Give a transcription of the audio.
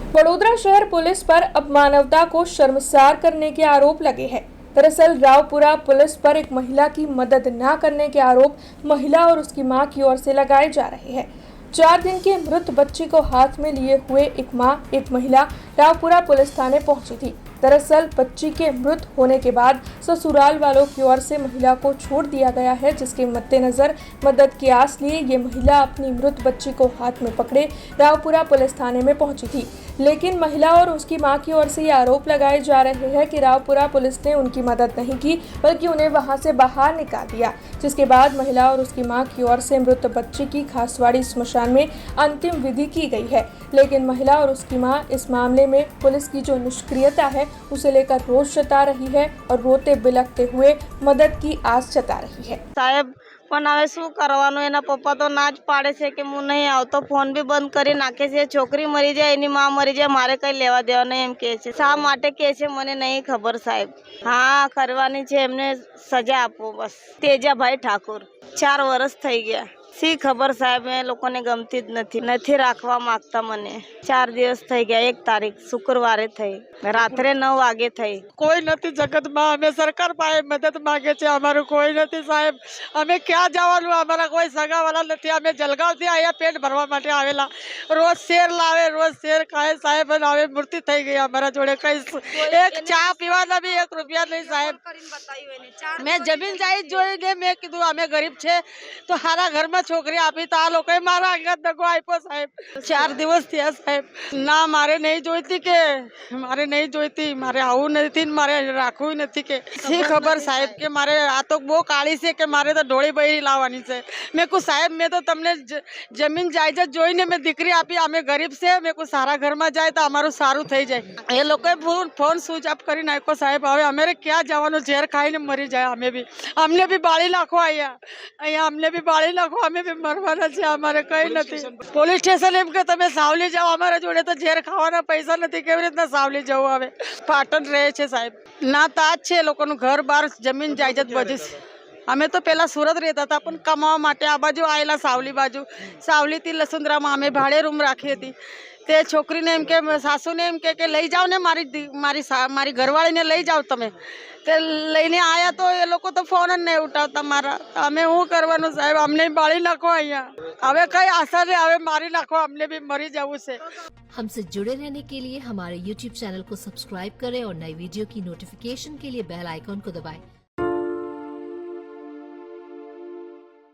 वडोदरा शहर पुलिस पर अब मानवता को शर्मसार करने के आरोप लगे हैं। दरअसल रावपुरा पुलिस पर एक महिला की मदद न करने के आरोप महिला और उसकी मां की ओर से लगाए जा रहे हैं। 4 दिन के मृत बच्ची को हाथ में लिए हुए एक महिला रावपुरा पुलिस थाने पहुंची थी। दरअसल बच्ची के मृत होने के बाद ससुराल वालों की ओर से महिला को छोड़ दिया गया है, जिसके मद्देनजर मदद की आस लिए ये महिला अपनी मृत बच्ची को हाथ में पकड़े रावपुरा पुलिस थाने में पहुंची थी। लेकिन महिला और उसकी मां की ओर से ये आरोप लगाए जा रहे हैं कि रावपुरा पुलिस ने उनकी मदद नहीं की, बल्कि उन्हें वहां से बाहर निकाल दिया। जिसके बाद महिला और उसकी मां की ओर से मृत बच्ची की खासवाड़ी स्मशान में अंतिम विधि की गई है। लेकिन महिला और उसकी मां इस मामले में पुलिस की जो निष्क्रियता है उसे लेकर रोष जता रही है और रोते बिलखते हुए मदद की आस जता रही है। साहेब પણ હવે શું કરવાનું, એના પપ્પા તો ના જ પાડે છે કે હું નહીં આવતો, ફોન બી બંધ કરી નાખે છે। છોકરી મરી જાય, એની માં મરી જાય, મારે કઈ લેવા દેવા નહીં એમ કહે છે। શા માટે કહે છે મને નહીં ખબર સાહેબ। હા કરવાની છે, એમને સજા આપો બસ। તેજાભાઈ ઠાકોર 4 વર્ષ થઈ ગયા। શી ખબર સાહેબ, એ લોકોને ગમતી જ નથી રાખવા માંગતા મને। 4 દિવસ થઈ ગયા। 1 તારીખ શુક્રવારે થઈ, રાત્રે 9 વાગે થઈ। કોઈ નથી જગતમાં, અમે સરકાર પાસે મદદ માંગે છે, અમારું કોઈ નથી સાહેબ। અમે ક્યાં જવાનું, અમારા કોઈ સગાવાલા નથી। અમે જલગાંવથી અહીંયા પેટ ભરવા માટે આવેલા। રોજ શેર લાવે, રોજ શેર ખાય સાહેબ। અને હવે મૃત્યુ થઈ ગઈ અમારા જોડે, કઈ એક ચા પીવાના બી 1 રૂપિયા નહીં સાહેબ। મેં જમીન જાહેર જોઈને મેં કીધું અમે ગરીબ છે તો સારા ઘરમાં છોકરી આપી, તો આ લોકોએ મારા અંગત દગો આપ્યો સાહેબ। 4 દિવસ થયા સાહેબ। ના મારે નહીં જોઈતી, કે મારે નહીં જોઈતી, મારે આવું નથી, મારે રાખવું નથી, કે શી ખબર સાહેબ કે મારે આ તો બહુ કાળી છે, કે મારે તો ઢોળી બૈરી લાવવાની છે। મેં કહું સાહેબ મેં તો તમને જમીન જાયદાદ જોઈને મેં દીકરી આપી, અમે ગરીબ છે, મેં કહું સારા ઘરમાં જાય તો અમારું સારું થઈ જાય। એ લોકોએ ફોન સ્વિચ ઓફ કરી નાખ્યો સાહેબ। હવે અમે ક્યાં જવાનું, ઝેર ખાઈને મરી જાય અમે બી। અમને બી બાળી નાખો, અહીંયા અમને બી બાળી નાખો, અમે બી મરવાના છે, અમારે કઈ નથી। પોલીસ સ્ટેશન એમ કે તમે સાવલી જાઓ, અમારા જોડે તો ઝેર ખાવાના પૈસા નથી, કેવી રીતના સાવલી જવું। હવે પાટણ રહે છે સાહેબ, ના તાજ છે લોકોનું ઘર બાર જમીન જાયદાદ બધી છે। અમે તો પહેલા સુરત રહેતા હતા, પણ કમાવા માટે આ બાજુ આવેલા સાવલી બાજુ। સાવલીથી લસુંદરામાં અમે ભાડે રૂમ રાખી હતી। તે છોકરીને એમ કે સાસુને એમ કે લઈ જાઓ ને, મારી ઘરવાળીને લઈ જાઓ તમે। તે લઈને આવ્યા તો એ લોકો તો ફોન જ નહીં ઉઠાવતા મારા। અમે શું કરવાનું સાહેબ, અમને બાળી નાખો અહીંયા। હવે કઈ આશા નહીં, હવે મારી નાખો, અમને બી મરી જવું છે। हमसे जुड़े रहने के लिए हमारे YouTube चैनल को सब्सक्राइब करें और नई वीडियो की नोटिफिकेशन के लिए बेल आइकॉन को दबाएं।